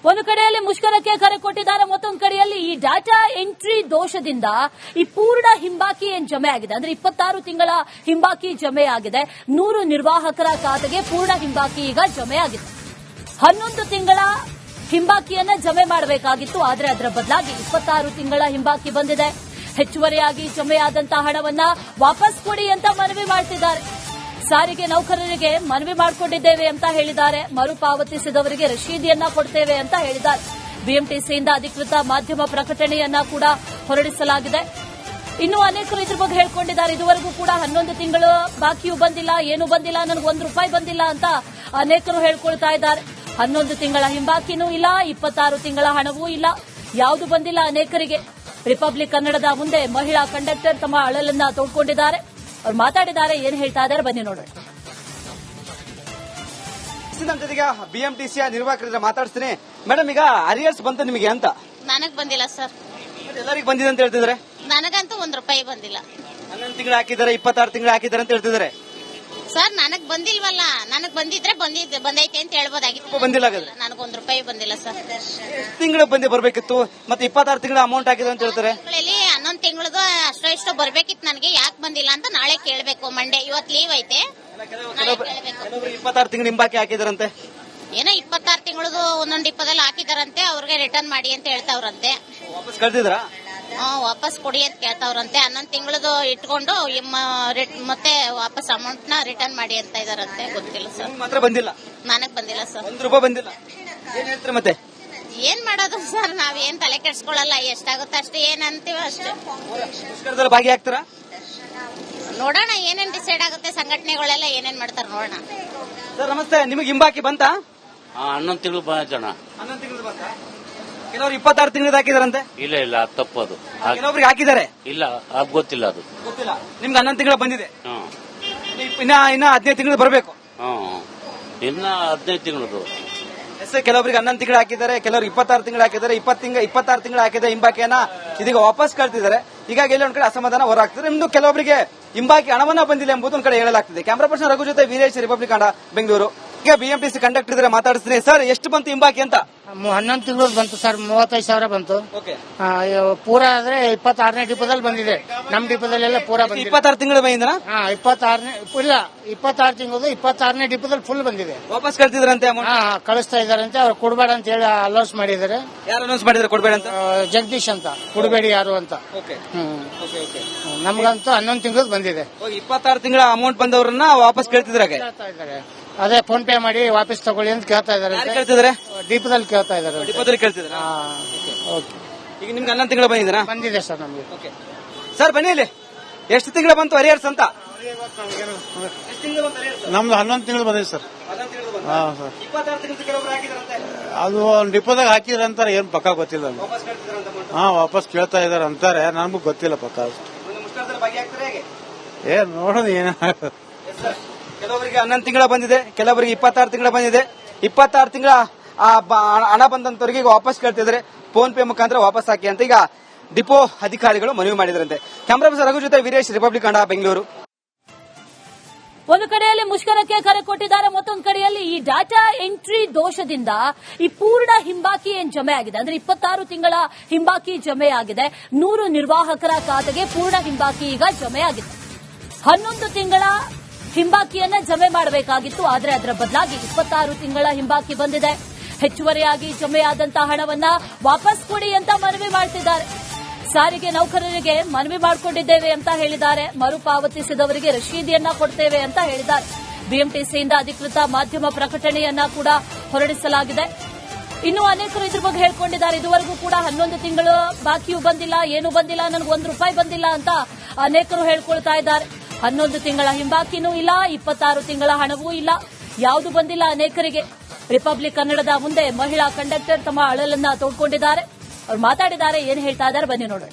ಒಂದು ಕಡೆಯಲ್ಲಿ ಮುಷ್ಕರಕ್ಕೆ ಕರೆ ಕೊಟ್ಟಿದ್ದಾರೆ, ಮತ್ತೊಂದು ಕಡೆಯಲ್ಲಿ ಈ ಡಾಟಾ ಎಂಟ್ರಿ ದೋಷದಿಂದ ಈ ಪೂರ್ಣ ಹಿಂಬಾಕಿ ಏನ್ ಜಮೆ ಆಗಿದೆ ಅಂದ್ರೆ 26 ತಿಂಗಳ ಹಿಂಬಾಕಿ ಜಮೆ ಆಗಿದೆ. 100 ನಿರ್ವಾಹಕರ ಖಾತೆಗೆ ಪೂರ್ಣ ಹಿಂಬಾಕಿ ಈಗ ಜಮೆ ಆಗಿದೆ. 11 ತಿಂಗಳ ಹಿಂಬಾಕಿಯನ್ನ ಜಮೆ ಮಾಡಬೇಕಾಗಿತ್ತು, ಆದರೆ ಅದರ ಬದಲಾಗಿ 26 ತಿಂಗಳ ಹಿಂಬಾಕಿ ಬಂದಿದೆ. ಹೆಚ್ಚುವರಿಯಾಗಿ ಜಮೆಯಾದಂತಹ ಹಣವನ್ನ ವಾಪಸ್ ಕೊಡಿ ಅಂತ ಮನವಿ ಮಾಡ್ತಿದ್ದಾರೆ. ಸಾರಿಗೆ ನೌಕರರಿಗೆ ಮನವಿ ಮಾಡಿಕೊಂಡಿದ್ದೇವೆ ಅಂತ ಹೇಳಿದ್ದಾರೆ. ಮರುಪಾವತಿಸಿದವರಿಗೆ ರಶೀದಿಯನ್ನ ಕೊಡ್ತೇವೆ ಅಂತ ಹೇಳಿದ್ದಾರೆ. ಬಿಎಂಟಿಸಿಯಿಂದ ಅಧಿಕೃತ ಮಾಧ್ಯಮ ಪ್ರಕಟಣೆಯನ್ನ ಕೂಡ ಹೊರಡಿಸಲಾಗಿದೆ. ಇನ್ನು ಅನೇಕರು ಇದ್ರ ಬಗ್ಗೆ ಹೇಳ್ಕೊಂಡಿದ್ದಾರೆ. ಇದುವರೆಗೂ ಕೂಡ 11 ತಿಂಗಳು ಬಾಕಿಯೂ ಬಂದಿಲ್ಲ, ಏನೂ ಬಂದಿಲ್ಲ, ನನಗೆ ₹1 ಬಂದಿಲ್ಲ ಅಂತ ಅನೇಕರು ಹೇಳ್ಕೊಳ್ತಾ ಇದ್ದಾರೆ. 11 ತಿಂಗಳ ಹಿಂಬಾಕಿನೂ ಇಲ್ಲ, 26 ತಿಂಗಳ ಹಣವೂ ಇಲ್ಲ, ಯಾವುದು ಬಂದಿಲ್ಲ ಅನೇಕರಿಗೆ. ರಿಪಬ್ಲಿಕ್ ಕನ್ನಡದ ಮುಂದೆ ಮಹಿಳಾ ಕಂಡಕ್ಟರ್ ತಮ್ಮ ಅಳಲನ್ನ ತೋಡ್ಕೊಂಡಿದ್ದಾರೆ. ಅವ್ರು ಮಾತಾಡಿದ್ದಾರೆ, ಏನ್ ಹೇಳ್ತಾ ಇದ್ದಾರೆ ಬನ್ನಿ ನೋಡೋಣ. ನಮ್ಮ ಜೊತೆಗೆ ಬಿಎಂಟಿಸಿಯ ನಿರ್ವಾಹಕರ ಮಾತಾಡ್ತೀನಿ. ಮೇಡಮ್, ಈಗ ಅರಿಯರ್ಸ್ ಬಂತು ನಿಮಗೆ ಅಂತ? ನನಗ್ ಬಂದಿಲ್ಲ ಸರ್. ಎಲ್ಲರಿಗೂ ಬಂದಿದೆ ಅಂತ ಹೇಳ್ತಿದ್ದಾರೆ. ನನಗಂತೂ ₹1 ಬಂದಿಲ್ಲ. 11 ತಿಂಗಳು ಹಾಕಿದ್ದಾರೆ, 26 ತಿಂಗಳು ಹಾಕಿದ್ದಾರೆ ಅಂತ ಹೇಳ್ತಿದ್ದಾರೆ. ಸರ್ ನನಗ್ ಬಂದಿಲ್ವಲ್ಲ, ನನಗ್ ಬಂದಿದ್ರೆ ಬಂದೈತೆ ಅಂತ ಹೇಳ್ಬೋದಾಗಿತ್ತು. ಬಂದಿಲ್ಲ, ನನಗೆ ₹1 ಬಂದಿಲ್ಲ ಸರ್. ತಿಂಗಳು ಬರ್ಬೇಕಿತ್ತು, ಮತ್ತೆ 26 ತಿಂಗಳ ಅಮೌಂಟ್ ಹಾಕಿದೆ ಅಂತ ಹೇಳ್ತಾರೆ. 11 ತಿಂಗಳದು ಅಷ್ಟೋ ಇಷ್ಟೋ ಬರ್ಬೇಕಿತ್ತು ನನಗೆ, ಯಾಕೆ ಬಂದಿಲ್ಲ ಅಂತ ನಾಳೆ ಕೇಳಬೇಕು. ಮಂಡೇ ಇವತ್ತು ಲೀವ್ ಐತೆ. 26 ತಿಂಗಳು ಹಿಂಬಾಕಿ ಹಾಕಿದಾರಂತೆ. ಏನೋ 26 ತಿಂಗಳದು ಒಂದೊಂದು ಡಿಪ್ಪದಲ್ಲಿ ಹಾಕಿದಾರಂತೆ, ಅವ್ರಿಗೆ ರಿಟರ್ನ್ ಮಾಡಿ ಅಂತ ಹೇಳ್ತಾವ್ರಂತೆ. ವಾಪಸ್ ಕಳ್ದಿದ್ರ? ವಾಪಸ್ ಕೊಡಿ ಅಂತ ಕೇಳ್ತಾವ್ರಂತೆ. 11 ತಿಂಗಳದು ಇಟ್ಕೊಂಡು ಮತ್ತೆ ವಾಪಸ್ ಅಮೌಂಟ್ ನ ರಿಟರ್ನ್ ಮಾಡಿ ಅಂತ ಇದಾರಂತೆ. ಗೊತ್ತಿಲ್ಲ ಸರ್. ಮಾತ್ರ ಬಂದಿಲ್ಲ? ನನಗ್ ಬಂದಿಲ್ಲ ಸರ್. ₹1 ಬಂದಿಲ್ಲ. ಏನ್ ಹೇಳ್ತೀರಿ ಮತ್ತೆ? ಏನ್ ಮಾಡೋದು ಸರ್, ನಾವೇನ್ ತಲೆ ಕೆಡ್ಸ್ಕೊಳಲ್ಲ, ಎಷ್ಟಾಗುತ್ತೆ ಅಷ್ಟೇ, ಏನ್ ಅಂತೀವ ಅಷ್ಟೇ. ಮುಷ್ಕರದಲ್ಲಿ ಭಾಗಿಯಾಗ್ತಾರಾ? ನೋಡೋಣ ಏನೇನ್ ಡಿಸೈಡ್ ಆಗುತ್ತೆ, ಸಂಘಟನೆಗಳೆಲ್ಲ ಏನೇನ್ ಮಾಡ್ತಾರ ನೋಡೋಣ. ಸರ್ ನಮಸ್ತೆ, ನಿಮಗೆ ಹಿಂಬಾಕಿ ಬಂತಾ? 11 ತಿಂಗಳು ಬಂದಣ. 11 ತಿಂಗಳು ಬಂತಾ? ಕೆಲವರು 26 ತಿಂಗಳು ಹಾಕಿದಾರಂತೆ. ಇಲ್ಲ ತಪ್ಪದು. ಕೆಲವರಿಗೆ ಹಾಕಿದ್ದಾರೆ. ಇಲ್ಲ, ಗೊತ್ತಿಲ್ಲ, ಅದು ಗೊತ್ತಿಲ್ಲ. ನಿಮ್ಗೆ 11 ತಿಂಗಳು ಬಂದಿದೆ. ಇನ್ನ 15 ತಿಂಗಳು ಬರಬೇಕು. ಇನ್ನ 15 ತಿಂಗಳದು. ಕೆಲವರಿಗೆ 11 ತಿಂಗಳು ಹಾಕಿದ್ದಾರೆ, ಕೆಲವರು 26 ತಿಂಗಳು ಹಾಕಿದ್ದಾರೆ. 26 ತಿಂಗಳು ಹಾಕಿದ ಹಿಂಬಾಕಿಯನ್ನ ಇದೀಗ ವಾಪಸ್ ಕಳ್ತಿದ್ದಾರೆ. ಹೀಗಾಗಿ ಇಲ್ಲಿ ಒಂದ್ ಕಡೆ ಅಸಮಾಧಾನ ಹೊರಹಾಗ್ತದೆ. ಇನ್ನು ಕೆಲವರಿಗೆ ಹಿಂಬಾಕಿ ಹಣವನ್ನ ಬಂದಿಲ್ಲ ಎಂಬುದು ಒಂದ್ ಕಡೆ ಹೇಳಲಾಗ್ತಿದೆ. ಕ್ಯಾಮರಾ ಪರ್ಸನ್ ರಘು ಜೊತೆ ವೀರೇಶ್, ರಿಪಬ್ಲಿಕ್ ಕನ್ನಡ, ಬೆಂಗಳೂರು. ಈಗ ಬಿಎಂಟಿಸಿ ಕಂಡಕ್ಟರ್ ಇದ್ರೆ ಮಾತಾಡಿಸ್ತೀನಿ. ಸರ್, ಎಷ್ಟು ಬಂತು ಹಿಂಬಾಕಿ ಅಂತ? 11 ತಿಂಗಳು ಬಂತು ಸರ್, 35,000 ಬಂತು. ಪೂರಾ ಆದ್ರೆ 26ನೇ ಡಿಪೋದಲ್ಲಿ ಬಂದಿದೆ. ನಮ್ ಡಿಪೋದಲ್ಲೆಲ್ಲ ಪೂರಾ ಬಂದಿದೆ. 26 ತಿಂಗಳು ಬಂದಿನ? 26ನೇ ಇಲ್ಲ, 26 ತಿಂಗಳು 26ನೇ ಡಿಪೋದಲ್ಲಿ ಫುಲ್ ಬಂದಿದೆ. ವಾಪಸ್ ಕಳ್ತಿದ್ರಂತೆ ಅಮೌಂಟ್? ಕಳಿಸ್ತಾ ಇದಾರಂತೆ. ಅವ್ರು ಕೊಡಬೇಡ ಅಂತ ಹೇಳಿ ಅಲೌನ್ಸ್ ಮಾಡಿದ್ದಾರೆ. ಯಾರು ಅನೌನ್ಸ್ ಮಾಡಿದ್ರೆ ಕೊಡಬೇಡ ಅಂತ? ಜಗದೀಶ್ ಅಂತ, ಕೊಡಬೇಡಿ ಯಾರು ಅಂತ. ನಮ್ಗಂತೂ 11 ತಿಂಗಳು ಬಂದಿದೆ. 26 ತಿಂಗಳ ಅಮೌಂಟ್ ಬಂದವ್ರನ್ನ ವಾಪಸ್ ಕೇಳ್ತಿದ್ರೆ ಕೇಳ್ತಾ ಇದ್ದಾರೆ. ಅದೇ ಫೋನ್ ಪೇ ಮಾಡಿ ವಾಪಸ್ ತಗೊಳ್ಳಿ ಅಂತ ಕೇಳ್ತಾ ಇದಾರೆ. ಡಿಪೋದಲ್ಲಿ ಕೇಳ್ತಾ ಇದಾರೆ. ಈಗ ನಿಮ್ಗೆ 11 ತಿಂಗಳು ಬಂದಿದೆ ಸರ್ ನಮ್ಗೆ. ಸರ್ ಬನ್ನಿ, ಇಲ್ಲಿ ಎಷ್ಟು ತಿಂಗಳು ಬಂತು ಅರಿಯರ್ಸ್ ಅಂತ? ನಮ್ದು 11 ತಿಂಗಳು ಬಂದಿದೆ ಸರ್. 26 ತಿಂಗಳು ಅದು ಡಿಪೋದಾಗ ಹಾಕಿದ್ರ ಅಂತಾರೆ, ಏನ್ ಪಕ್ಕ ಗೊತ್ತಿಲ್ಲ. ವಾಪಸ್ ಕೇಳ್ತಾ ಇದಾರೆ ಅಂತಾರೆ, ನಮಗೂ ಗೊತ್ತಿಲ್ಲ ಪಕ್ಕ. ಏನ್ ನೋಡೋದು ಏನ. ಕೆಲವರಿಗೆ 11 ತಿಂಗಳ ಬಂದಿದೆ, ಕೆಲವರಿಗೆ 26 ತಿಂಗಳ ಬಂದಿದೆ. 26 ತಿಂಗಳ ಹಣ ಬಂದಂತವರಿಗೆ ಈಗ ವಾಪಸ್ ಕೇಳ್ತಿದ್ರೆ ಫೋನ್ ಪೇ ಮುಖಾಂತರ ವಾಪಸ್ ಹಾಕಿ ಅಂತ ಈಗ ಡಿಪೋ ಅಧಿಕಾರಿಗಳು ಮನವಿ ಮಾಡಿದ್ರಂತೆ. ಕ್ಯಾಮರಾ ಪರ್ಸನ್ ರಘು ಜೊತೆ ವೀರೇಶ್, ರಿಪಬ್ಲಿಕ್ ಕನ್ನಡ, ಬೆಂಗಳೂರು. ಒಂದು ಕಡೆಯಲ್ಲಿ ಮುಷ್ಕರಕ್ಕೆ ಕರೆ ಕೊಟ್ಟಿದ್ದಾರೆ, ಮತ್ತೊಂದು ಕಡೆಯಲ್ಲಿ ಈ ಡಾಟಾ ಎಂಟ್ರಿ ದೋಷದಿಂದ ಈ ಪೂರ್ಣ ಹಿಂಬಾಕಿ ಏನ್ ಜಮೆ ಆಗಿದೆ ಅಂದ್ರೆ 26 ತಿಂಗಳ ಹಿಂಬಾಕಿ ಜಮೆ ಆಗಿದೆ. 100 ನಿರ್ವಾಹಕರ ಖಾತೆಗೆ ಪೂರ್ಣ ಹಿಂಬಾಕಿ ಈಗ ಜಮೆ ಆಗಿದೆ. 11 ತಿಂಗಳ ಹಿಂಬಾಕಿಯನ್ನ ಜಮೆ ಮಾಡಬೇಕಾಗಿತ್ತು, ಆದರೆ ಅದರ ಬದಲಾಗಿ 26 ತಿಂಗಳ ಹಿಂಬಾಕಿ ಬಂದಿದೆ. ಹೆಚ್ಚುವರಿಯಾಗಿ ಜಮೆಯಾದಂತಹ ಹಣವನ್ನ ವಾಪಸ್ ಕೊಡಿ ಅಂತ ಮನವಿ ಮಾಡ್ತಿದ್ದಾರೆ. ಸಾರಿಗೆ ನೌಕರರಿಗೆ ಮನವಿ ಮಾಡಿಕೊಂಡಿದ್ದೇವೆ ಅಂತ ಹೇಳಿದ್ದಾರೆ. ಮರುಪಾವತಿಸಿದವರಿಗೆ ರಶೀದಿಯನ್ನ ಕೊಡ್ತೇವೆ ಅಂತ ಹೇಳಿದ್ದಾರೆ. ಬಿಎಂಟಿಸಿಯಿಂದ ಅಧಿಕೃತ ಮಾಧ್ಯಮ ಪ್ರಕಟಣೆಯನ್ನ ಕೂಡ ಹೊರಡಿಸಲಾಗಿದೆ. ಇನ್ನು ಅನೇಕರು ಇದ್ರ ಬಗ್ಗೆ ಹೇಳ್ಕೊಂಡಿದ್ದಾರೆ. ಇದುವರೆಗೂ ಕೂಡ 11 ತಿಂಗಳು ಬಾಕಿಯೂ ಬಂದಿಲ್ಲ, ಏನೂ ಬಂದಿಲ್ಲ, ನನಗೆ ₹1 ಬಂದಿಲ್ಲ ಅಂತ ಅನೇಕರು ಹೇಳ್ಕೊಳ್ತಾ ಇದ್ದಾರೆ. 11 ತಿಂಗಳ ಹಿಂಬಾಕಿನೂ ಇಲ್ಲ, 26 ತಿಂಗಳ ಹಣವೂ ಇಲ್ಲ, ಯಾವುದು ಬಂದಿಲ್ಲ ಅನೇಕರಿಗೆ. ರಿಪಬ್ಲಿಕ್ ಕನ್ನಡದ ಮುಂದೆ ಮಹಿಳಾ ಕಂಡಕ್ಟರ್ ತಮ್ಮ ಅಳಲನ್ನ ತೋಡ್ಕೊಂಡಿದ್ದಾರೆ. ಅವ್ರು ಮಾತಾಡಿದ್ದಾರೆ, ಏನ್ ಹೇಳ್ತಾ ಇದ್ದಾರೆ ಬನ್ನಿ ನೋಡೋಣ.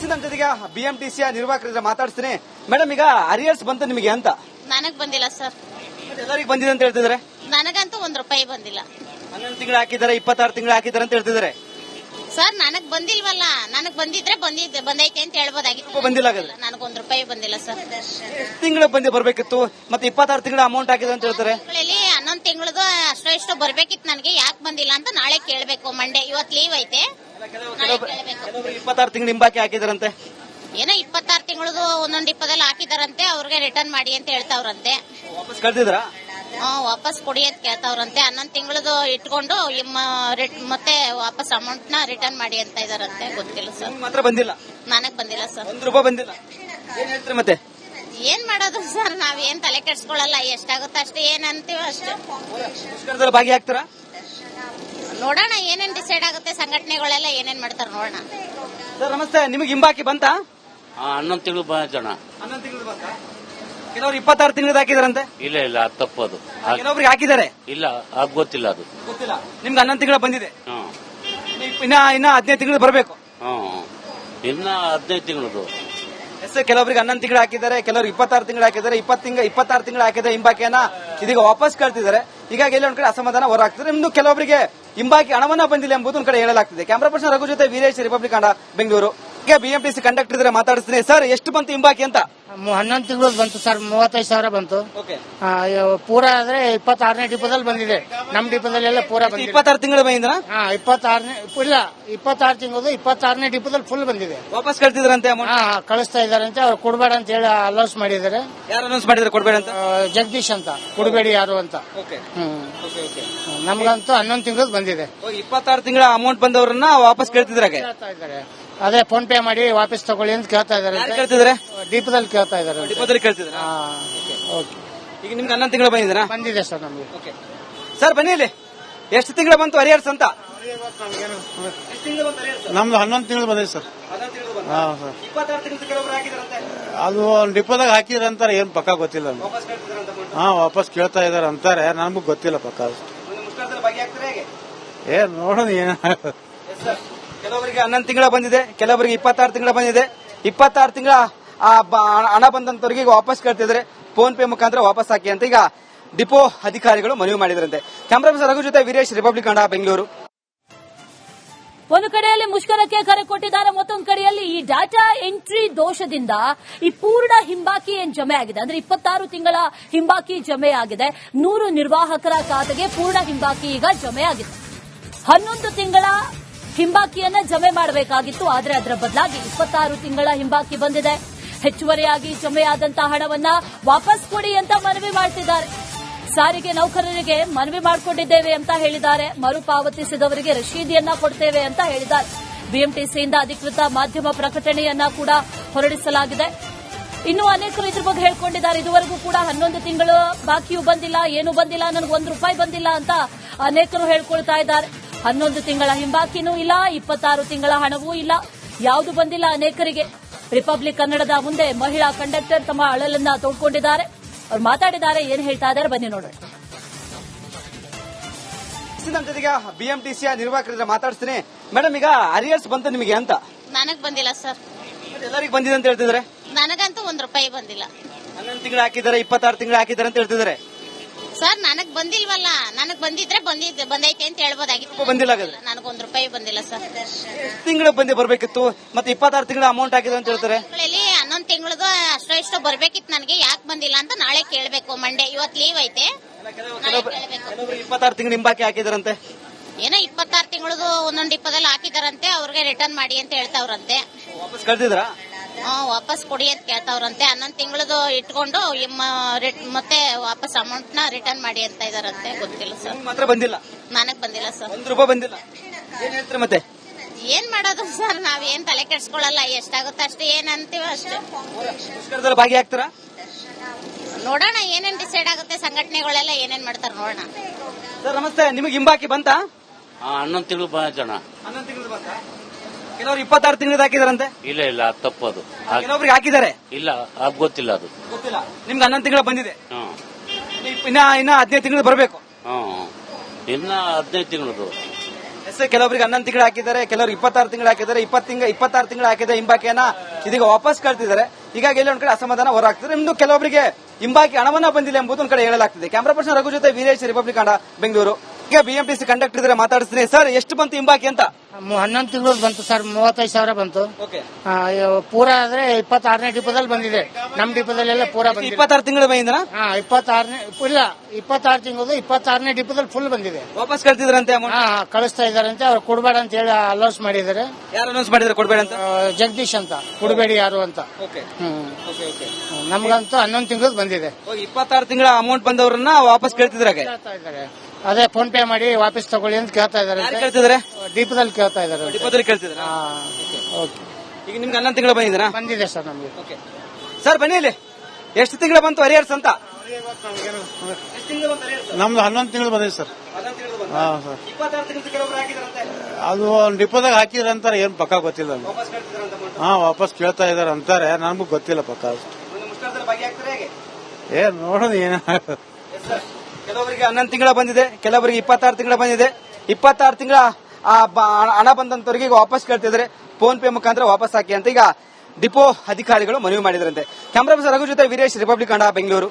ನಮ್ಮ ಜೊತೆಗೆ ಬಿಎಂಟಿಸಿಯ ನಿರ್ವಾಹಕರ ಮಾತಾಡ್ತೀನಿ. ಮೇಡಮ್, ಈಗ ಅರಿಯರ್ಸ್ ಬಂತು ನಿಮಗೆ ಅಂತ? ನನಗ್ ಬಂದಿಲ್ಲ ಸರ್. ಎಲ್ಲರಿಗೂ ಬಂದಿದೆ ಅಂತ ಹೇಳ್ತಿದ್ದಾರೆ. ನನಗಂತೂ ₹1 ಬಂದಿಲ್ಲ. 11 ತಿಂಗಳು ಹಾಕಿದ್ದಾರೆ, 26 ತಿಂಗಳು ಹಾಕಿದ್ದಾರೆ ಅಂತ ಹೇಳ್ತಿದ್ದಾರೆ. ಸರ್ ನನಗ್ ಬಂದಿಲ್ವಲ್ಲ, ನನಗ್ ಬಂದಿದ್ರೆ ಬಂದೈತೆ ಅಂತ ಹೇಳ್ಬೋದಾಗಿತ್ತು. ಬಂದಿಲ್ಲ, ನನಗೆ ₹1 ಬಂದಿಲ್ಲ ಸರ್. ತಿಂಗಳು ಬರ್ಬೇಕಿತ್ತು, ಮತ್ತೆ 26 ತಿಂಗಳ ಅಮೌಂಟ್ ಹಾಕಿದೆ ಅಂತ ಹೇಳ್ತಾರೆ. 11 ತಿಂಗಳದು ಅಷ್ಟೋ ಇಷ್ಟು ಬರ್ಬೇಕಿತ್ತು ನನಗೆ, ಯಾಕೆ ಬಂದಿಲ್ಲ ಅಂತ ನಾಳೆ ಕೇಳಬೇಕು. ಮಂಡೇ ಇವತ್ತು ಲೀವ್ ಐತೆ, ನಾಳೆ ಕೇಳಬೇಕು. 26 ತಿಂಗಳು ಹಿಂಬಾಕಿ ಹಾಕಿದಾರಂತೆ. ಏನೋ 26 ತಿಂಗಳದು ಒಂದೊಂದು ಡಿಪ್ಪದಲ್ಲಿ ಹಾಕಿದಾರಂತೆ, ಅವ್ರಿಗೆ ರಿಟರ್ನ್ ಮಾಡಿ ಅಂತ ಹೇಳ್ತಾವ್ರಂತೆ. ವಾಪಸ್ ಕಳ್ತಿದ್ರಾ? ವಾಪಸ್ ಕೊಡಿ ಅಂತ ಕೇಳ್ತಾವ್ರಂತೆ. 11 ತಿಂಗಳದು ಇಟ್ಕೊಂಡು ಮತ್ತೆ ವಾಪಸ್ ಅಮೌಂಟ್ ನ ರಿಟರ್ನ್ ಮಾಡಿ ಅಂತ ಇದಾರಂತೆ. ಗೊತ್ತಿಲ್ಲ ಸರ್, ಮಾತ್ರ ಬಂದಿಲ್ಲ. ನನಗ್ ಬಂದಿಲ್ಲ ಸರ್, ₹1 ಬಂದಿಲ್ಲ. ಏನ್ ಹೇಳ್ತೀರಿ ಮತ್ತೆ? ಏನ್ ಮಾಡೋದು ಸರ್, ನಾವೇನ್ ತಲೆ ಕೆಡ್ಸ್ಕೊಳಲ್ಲ, ಎಷ್ಟಾಗುತ್ತೆ ಅಷ್ಟೇ, ಏನ್ ಅಂತೀವಿ ಅಷ್ಟೇ. ಮುಷ್ಕರದಲ್ಲಿ ಭಾಗಿಯಾಗ್ತೀರಾ? ನೋಡೋಣ ಏನೇನ್ ಡಿಸೈಡ್ ಆಗುತ್ತೆ, ಸಂಘಟನೆಗಳೆಲ್ಲ ಏನೇನ್ ಮಾಡ್ತಾರೆ ನೋಡೋಣ. ಸರ್ ನಮಸ್ತೆ, ನಿಮಗೆ ಹಿಂಬಾಕಿ ಬಂತಾ? 11 ತಿಂಗಳು ಜನ. 11 ತಿಂಗಳು ಬಂತಾ? ಕೆಲವರು 26 ತಿಂಗಳದ್ದು ಹಾಕಿದಾರಂತೆ. ಇಲ್ಲ ಇಲ್ಲ, ಅದು ತಪ್ಪದು. ಕೆಲವೊಬ್ರಿಗೆ ಹಾಕಿದ್ದಾರೆ. ಇಲ್ಲ, ಅದು ಗೊತ್ತಿಲ್ಲ ಅದು. ಗೊತ್ತಿಲ್ಲ. ನಿಮ್ಗೆ 11 ತಿಂಗಳು ಬಂದಿದೆ. ಹ್ಮ್. ಇನ್ನ 15 ತಿಂಗಳು ಬರಬೇಕು. ಹ್ಮ್. ಇನ್ನ 15 ತಿಂಗಳದು. ಎಸ್, ಕೆಲವರಿಗೆ 11 ತಿಂಗಳು ಹಾಕಿದ್ದಾರೆ, ಕೆಲವರು 26 ತಿಂಗಳು ಹಾಕಿದ್ದಾರೆ. 26 ತಿಂಗಳು ಹಾಕಿದ ಹಿಂಬಾಕಿಯನ್ನ ಇದೀಗ ವಾಪಸ್ ಕಳ್ತಿದ್ದಾರೆ. ಹೀಗಾಗಿ ಎಲ್ಲ ಒಂದ್ ಕಡೆ ಅಸಮಾಧಾನ ಹೊರಹಾಗ್ತಿದೆ. ಇನ್ನು ಕೆಲವರಿಗೆ ಹಿಂಬಾಕಿ ಹಣವನ್ನ ಬಂದಿಲ್ಲ ಎಂಬುದು ಒಂದ್ ಕಡೆ ಹೇಳಲಾಗ್ತಿದೆ. ಕ್ಯಾಮರಾ ಪರ್ಸನ್ ರಘು ಜೊತೆ ವೀರೇಶ್, ರಿಪಬ್ಲಿಕ್ ಕನ್ನಡ, ಬೆಂಗಳೂರು. ಈಗ ಬಿಎಂಟಿಸಿ ಕಂಡಕ್ಟರ್ ಇದ್ರೆ ಮಾತಾಡಿಸ್ತೀನಿ. ಸರ್, ಎಷ್ಟು ಬಂತು ಹಿಂಬಾಕಿ ಅಂತ? 11 ತಿಂಗಳು ಬಂತು ಸರ್, 35,000 ಬಂತು. ಪೂರ ಆದ್ರೆ 26ನೇ ಡಿಪೋದಲ್ಲಿ ಬಂದಿದೆ. ನಮ್ ಡಿಪೋದಲ್ಲೆಲ್ಲ ಪೂರ ಬಂದಿದೆ. 26 ತಿಂಗಳು ಬಂದಿದ್ರ? 26ನೇ ಇಲ್ಲ, 26 ತಿಂಗಳು 26ನೇ ಡಿಪೋದಲ್ಲಿ ಫುಲ್ ಬಂದಿದೆ. ವಾಪಸ್ ಕಳ್ತಿದ್ರಂತೆ ಅಮೌಂಟ್? ಕಳಿಸ್ತಾ ಇದಾರಂತೆ. ಅವ್ರು ಕೊಡ್ಬೇಡ ಅಂತ ಹೇಳಿ ಅಲೌನ್ಸ್ ಮಾಡಿದ್ದಾರೆ. ಯಾರು ಅನೌನ್ಸ್ ಮಾಡಿದ್ರೆ ಕೊಡ್ಬೇಡ ಅಂತ? ಜಗದೀಶ್ ಅಂತ, ಕೊಡಬೇಡಿ ಯಾರು ಅಂತ. ನಮ್ಗಂತೂ 11 ತಿಂಗಳು ಬಂದಿದೆ. 26 ತಿಂಗಳ ಅಮೌಂಟ್ ಬಂದವರನ್ನ ವಾಪಸ್ ಕೇಳ್ತಿದ್ರೆ ಕೇಳ್ತಾ ಇದ್ದಾರೆ. ಅದೇ ಫೋನ್ ಪೇ ಮಾಡಿ ವಾಪಸ್ ತಗೊಳ್ಳಿ ಅಂತ ಕೇಳ್ತಾ ಇದಾರೆ. ಕೇಳ್ತಿದ್ರೆ ಡಿಪೋದಲ್ಲಿ ಕೇಳ್ತಾ ಇದಾರೆ. ಡಿಪೋದಲ್ಲಿ ಕೇಳ್ತಿದ್ರ? ಓಕೆ. ಈಗ ನಿಮ್ಗೆ 11 ತಿಂಗಳು ಬಂದಿದ್ದೀರಾ? ಬಂದಿದೆ ಸರ್ ನಮ್ಗೆ. ಸರ್ ಬನ್ನಿ ಇಲ್ಲಿ. ಎಷ್ಟು ತಿಂಗಳು ಬಂತು ಅರಿಯರ್ಸ್ ಅಂತ? ನಮ್ದು 11 ತಿಂಗಳು ಬಂದಿದೆ ಸರ್. 26 ತಿಂಗಳು ಕೆಲವರು ಹಾಕಿದಾರಂತೆ. ಅದು ಡಿಪೋದಾಗ ಹಾಕಿದ್ರಂತಾರೆ, ಏನ್ ಪಕ್ಕ ಗೊತ್ತಿಲ್ಲ. ವಾಪಸ್ ಕೇಳ್ತಾ ಇದಾರೆ ಅಂತಾರೆ, ನಮಗೂ ಗೊತ್ತಿಲ್ಲ ಪಕ್ಕ. ಮುಷ್ಕರದಲ್ಲಿ ಭಾಗಿಯಾಗ್ತಾರೆ ಹೇಗೆ? ನೋಡೋಣ ಏನ. ಕೆಲವರಿಗೆ 11 ತಿಂಗಳ ಬಂದಿದೆ, ಕೆಲವರಿಗೆ 26 ತಿಂಗಳ ಬಂದಿದೆ. 26 ತಿಂಗಳ ಹಣ ಬಂದಂತವರಿಗೆ ಈಗ ವಾಪಸ್ ಕೇಳ್ತಿದ್ರೆ ಫೋನ್ ಪೇ ಮುಖಾಂತರ ವಾಪಸ್ ಹಾಕಿ ಅಂತ ಈಗ ಡಿಪೋ ಅಧಿಕಾರಿಗಳು ಮನವಿ ಮಾಡಿದ್ರಂತೆ. ಕ್ಯಾಮರಾ ಪರ್ಸನ್ ರಘು ಜೊತೆ ವೀರೇಶ್, ರಿಪಬ್ಲಿಕ್ ಕನ್ನಡ, ಬೆಂಗಳೂರು. ಒಂದು ಕಡೆಯಲ್ಲಿ ಮುಷ್ಕರಕ್ಕೆ ಕರೆ ಕೊಟ್ಟಿದ್ದಾರೆ, ಮತ್ತೊಂದು ಕಡೆಯಲ್ಲಿ ಈ ಡಾಟಾ ಎಂಟ್ರಿ ದೋಷದಿಂದ ಈ ಪೂರ್ಣ ಹಿಂಬಾಕಿ ಏನ್ ಜಮೆ ಆಗಿದೆ, ಅಂದ್ರೆ 26 ತಿಂಗಳ ಹಿಂಬಾಕಿ ಜಮೆ ಆಗಿದೆ. 100 ನಿರ್ವಾಹಕರ ಖಾತೆಗೆ ಪೂರ್ಣ ಹಿಂಬಾಕಿ ಈಗ ಜಮೆ ಆಗಿದೆ. 11 ತಿಂಗಳ ಹಿಂಬಾಕಿಯನ್ನ ಜಮೆ ಮಾಡಬೇಕಾಗಿತ್ತು, ಆದರೆ ಅದರ ಬದಲಾಗಿ 26 ತಿಂಗಳ ಹಿಂಬಾಕಿ ಬಂದಿದೆ. ಹೆಚ್ಚುವರಿಯಾಗಿ ಜಮೆಯಾದಂತಹ ಹಣವನ್ನ ವಾಪಸ್ ಕೊಡಿ ಅಂತ ಮನವಿ ಮಾಡ್ತಿದ್ದಾರೆ. ಸಾರಿಗೆ ನೌಕರರಿಗೆ ಮನವಿ ಮಾಡಿಕೊಂಡಿದ್ದೇವೆ ಅಂತ ಹೇಳಿದ್ದಾರೆ. ಮರುಪಾವತಿಸಿದವರಿಗೆ ರಶೀದಿಯನ್ನ ಕೊಡ್ತೇವೆ ಅಂತ ಹೇಳಿದ್ದಾರೆ. ಬಿಎಂಟಿಸಿಯಿಂದ ಅಧಿಕೃತ ಮಾಧ್ಯಮ ಪ್ರಕಟಣೆಯನ್ನ ಕೂಡ ಹೊರಡಿಸಲಾಗಿದೆ. ಇನ್ನು ಅನೇಕರು ಇದ್ರ ಬಗ್ಗೆ ಹೇಳ್ಕೊಂಡಿದ್ದಾರೆ. ಇದುವರೆಗೂ ಕೂಡ 11 ತಿಂಗಳು ಬಾಕಿಯೂ ಬಂದಿಲ್ಲ, ಏನೂ ಬಂದಿಲ್ಲ, ನನಗೆ ₹1 ಬಂದಿಲ್ಲ ಅಂತ ಅನೇಕರು ಹೇಳ್ಕೊಳ್ತಾ ಇದ್ದಾರೆ. 11 ತಿಂಗಳ ಹಿಂಬಾಕಿನೂ ಇಲ್ಲ, 26 ತಿಂಗಳ ಹಣವೂ ಇಲ್ಲ, ಯಾವುದು ಬಂದಿಲ್ಲ ಅನೇಕರಿಗೆ. ರಿಪಬ್ಲಿಕ್ ಕನ್ನಡದ ಮುಂದೆ ಮಹಿಳಾ ಕಂಡಕ್ಟರ್ ತಮ್ಮ ಅಳಲನ್ನ ತೋಡ್ಕೊಂಡಿದ್ದಾರೆ. ಅವ್ರು ಮಾತಾಡಿದ್ದಾರೆ, ಏನ್ ಹೇಳ್ತಾ ಇದ್ದಾರೆ ಬನ್ನಿ ನೋಡೋಣ. ಜೊತೆಗೆ ಬಿಎಂಟಿಸಿಯ ನಿರ್ವಾಹಕರ ಮಾತಾಡ್ತೀನಿ. ಮೇಡಮ್, ಈಗ ಅರಿಯರ್ಸ್ ಬಂತು ನಿಮಗೆ ಅಂತ? ನನಗ್ ಬಂದಿಲ್ಲ ಸರ್. ಎಲ್ಲರಿಗೂ ಬಂದಿದೆ ಅಂತ ಹೇಳ್ತಿದ್ರೆ? ನನಗಂತೂ ₹1 ಬಂದಿಲ್ಲ. 11 ತಿಂಗಳು ಹಾಕಿದ್ದಾರೆ, 26 ತಿಂಗಳು ಹಾಕಿದ್ದಾರೆ ಅಂತ ಹೇಳ್ತಿದ್ದಾರೆ ಸರ್. ನನಗ್ ಬಂದಿಲ್ವಲ್ಲ, ನನಗ್ ಬಂದಿದ್ರೆ ಬಂದೈತೆ ಅಂತ ಹೇಳ್ಬೋದಾಗಿತ್ತು. ಬಂದಿಲ್ಲ. ನನಗೆ ₹1 ಬಂದಿಲ್ಲ ಸರ್. ತಿಂಗಳು ಬಂದೇ ಬರ್ಬೇಕಿತ್ತು, ಮತ್ತೆ 26 ತಿಂಗಳ ಅಮೌಂಟ್ ಹಾಕಿದೆ ಅಂತ ಹೇಳ್ತಾರೆ. 11 ತಿಂಗಳದು ಅಷ್ಟೋ ಇಷ್ಟು ಬರ್ಬೇಕಿತ್ತು ನನಗೆ, ಯಾಕೆ ಬಂದಿಲ್ಲ ಅಂತ ನಾಳೆ ಕೇಳಬೇಕು. ಮಂಡೇ ಇವತ್ತು ಲೀವ್ ಐತೆ, ನಾಳೆ ಕೇಳಬೇಕು. 26 ತಿಂಗಳು ಹಿಂಬಾಕಿ ಹಾಕಿದಾರಂತೆ. ಏನೋ 26 ತಿಂಗಳದು ಒಂದೊಂದು ಡಿಪ್ಪದಲ್ಲಿ ಹಾಕಿದಾರಂತೆ, ಅವ್ರಿಗೆ ರಿಟರ್ನ್ ಮಾಡಿ ಅಂತ ಹೇಳ್ತಾವ್ರಂತೆ. ವಾಪಸ್ ಕಳ್ತಿದ್ರಾ? ವಾಪಸ್ ಕೊಡಿ ಅಂತ ಕೇಳ್ತಾವ್ರಂತೆ. 11 ತಿಂಗಳದು ಇಟ್ಕೊಂಡು ಮತ್ತೆ ವಾಪಸ್ ಅಮೌಂಟ್ ನ ರಿಟರ್ನ್ ಮಾಡಿ ಅಂತ ಇದಾರಂತೆ. ಗೊತ್ತಿಲ್ಲ ಸರ್, ಮಾತ್ರ ಬಂದಿಲ್ಲ. ನನಗ್ ಬಂದಿಲ್ಲ ಸರ್. ₹1 ಬಂದಿಲ್ಲ. ಏನ್ ಹೇಳ್ತೀರಿ ಮತ್ತೆ? ಏನ್ ಮಾಡೋದು ಸರ್, ನಾವೇನ್ ತಲೆ ಕೆಡ್ಸ್ಕೊಳಲ್ಲ, ಎಷ್ಟಾಗುತ್ತೆ ಅಷ್ಟೇ, ಏನ್ ಅಂತೀವಿ ಅಷ್ಟೇ. ಮುಷ್ಕರದಲ್ಲಿ ಭಾಗಿಯಾಗ್ತೀರಾ? ನೋಡೋಣ ಏನೇನ್ ಡಿಸೈಡ್ ಆಗುತ್ತೆ, ಸಂಘಟನೆಗಳೆಲ್ಲ ಏನೇನ್ ಮಾಡ್ತಾರೆ ನೋಡೋಣ. ಸರ್ ನಮಸ್ತೆ, ನಿಮಗೆ ಹಿಂಬಾಕಿ ಬಂತಾ? 11 ತಿಂಗಳು ಜನ. 11 ತಿಂಗಳು ಬಂತಾ? ಕೆಲವರು 26 ತಿಂಗಳು ಹಾಕಿದಾರಂತೆ. ಇಲ್ಲ ಇಲ್ಲ, ಅದು ತಪ್ಪದು. ಕೆಲವರಿಗೆ ಹಾಕಿದ್ದಾರೆ. ಇಲ್ಲ, ಅದು ಗೊತ್ತಿಲ್ಲ ಅದು. ಗೊತ್ತಿಲ್ಲ. ನಿಮ್ಗೆ 11 ತಿಂಗಳು ಬಂದಿದೆ. ಹ್ಮ್. ಇನ್ನ 15 ತಿಂಗಳು ಬರಬೇಕು. ಹ್ಮ್. ಇನ್ನ 15 ತಿಂಗಳದು. ಎಸ್, ಕೆಲವರಿಗೆ 11 ತಿಂಗಳು ಹಾಕಿದ್ದಾರೆ, ಕೆಲವರು 26 ತಿಂಗಳು ಹಾಕಿದ್ದಾರೆ. 26 ತಿಂಗಳು ಹಾಕಿದ ಹಿಂಬಾಕಿಯನ್ನ ಇದೀಗ ವಾಪಸ್ ಕಳ್ತಿದ್ದಾರೆ. ಹೀಗಾಗಿ ಎಲ್ಲ ಒಂದ್ ಕಡೆ ಅಸಮಾಧಾನ ಹೊರಹಾಗ್ತಿದೆ. ಇನ್ನು ಕೆಲವರಿಗೆ ಹಿಂಬಾಕಿ ಹಣವನ್ನ ಬಂದಿಲ್ಲ ಎಂಬುದು ಒಂದ್ ಕಡೆ ಹೇಳಲಾಗ್ತಿದೆ. ಕ್ಯಾಮರಾ ಪರ್ಸನ್ ರಘು ಜೊತೆ ವೀರೇಶ್, ರಿಪಬ್ಲಿಕ್ ಕನ್ನಡ, ಬೆಂಗಳೂರು. ಈಗ ಬಿಎಂಟಿಸಿ ಕಂಡಕ್ಟರ್ ಇದ್ರೆ ಮಾತಾಡಿಸ್ತೀನಿ. ಸರ್, ಎಷ್ಟು ಬಂತು ಹಿಂಬಾಕಿ ಅಂತ? 11 ತಿಂಗಳು ಬಂತು ಸರ್, 35,000 ಬಂತು. ಪೂರ ಆದ್ರೆ 26ನೇ ಡಿಪೋದಲ್ಲಿ ಬಂದಿದೆ. ನಮ್ ಡಿಪೋದಲ್ಲೆಲ್ಲ ಪೂರ ಬಂದಿದೆ. 26 ತಿಂಗಳ ಬೈಂದನಾ? 26ನೇ ಇಲ್ಲ, 26 ತಿಂಗಳು 26ನೇ ಡಿಪೋದಲ್ಲಿ ಫುಲ್ ಬಂದಿದೆ. ವಾಪಸ್ ಕಳ್ತಿದ್ರಂತೆ ಅಮೌಂಟ್? ಕಳಿಸ್ತಾ ಇದಾರಂತೆ. ಅವ್ರು ಕೊಡಬೇಡ ಅಂತ ಹೇಳಿ ಅಲೌನ್ಸ್ ಮಾಡಿದ್ದಾರೆ. ಯಾರು ಅನೌನ್ಸ್ ಮಾಡಿದ್ರೆ ಕೊಡ್ಬೇಡ ಅಂತ? ಜಗದೀಶ್ ಅಂತ, ಕೊಡಬೇಡಿ ಯಾರು ಅಂತ. ನಮ್ಗಂತೂ 11 ತಿಂಗಳು ಬಂದಿದೆ. 26 ತಿಂಗಳ ಅಮೌಂಟ್ ಬಂದವ್ರನ್ನ ವಾಪಸ್ ಕೇಳ್ತಿದ್ರಾಗೆ ಕೇಳ್ತಾ ಇದ್ದಾರೆ. ಅದೇ ಫೋನ್ ಪೇ ಮಾಡಿ ವಾಪಸ್ ತಗೊಳ್ಳಿ ಅಂತ ಕೇಳ್ತಾ ಇದಾರೆ. ಕೇಳ್ತಿದ್ರೆ ಡಿಪೋದಲ್ಲಿ ಕೇಳ್ತಾ ಇದಾರೆ. ಡಿಪೋದಲ್ಲಿ ಕೇಳ್ತಿದ್ರ? ಓಕೆ. ಈಗ ನಿಮ್ಗೆ 11 ತಿಂಗಳು ಬಂದಿದ್ದೀರಾ? ಬಂದಿದೆ ಸರ್ ನಮ್ಗೆ. ಸರ್, ಬನ್ನಿ ಇಲ್ಲಿ. ಎಷ್ಟು ತಿಂಗಳು ಬಂತು ಅರಿಯರ್ಸ್ ಅಂತ? ನಮ್ದು 11 ತಿಂಗಳು ಬಂದಿದೆ ಸರ್. ಹಾ ಸರ್. 26 ತಿಂಗಳು ಕೆಲವೊಬ್ರು ಹಾಕಿದಾರಂತೆ. ಅದು ಡಿಪೋದಾಗ ಹಾಕಿದ್ರೆ ಅಂತಾರೆ, ಏನ್ ಪಕ್ಕ ಗೊತ್ತಿಲ್ಲ. ಹಾ, ವಾಪಸ್ ಕೇಳ್ತಾ ಇದಾರೆ ಅಂತಾರೆ, ನಮಗೂ ಗೊತ್ತಿಲ್ಲ ಪಕ್ಕ. ಏನ್ ನೋಡೋದು ಏನ. ಕೆಲವರಿಗೆ 11 ತಿಂಗಳ ಬಂದಿದೆ, ಕೆಲವರಿಗೆ 26 ತಿಂಗಳ ಬಂದಿದೆ. 26 ತಿಂಗಳ ಹಣ ಬಂದಂತವರಿಗೆ ಈಗ ವಾಪಸ್ ಕೇಳ್ತಿದ್ರೆ ಫೋನ್ ಪೇ ಮುಖಾಂತರ ವಾಪಸ್ ಹಾಕಿ ಅಂತ ಈಗ ಡಿಪೋ ಅಧಿಕಾರಿಗಳು ಮನವಿ ಮಾಡಿದ್ರಂತೆ. ಕ್ಯಾಮರಾ ಪರ್ಸನ್ ರಘು ಜೊತೆ ವೀರೇಶ್, ರಿಪಬ್ಲಿಕ್ ಕನ್ನಡ, ಬೆಂಗಳೂರು.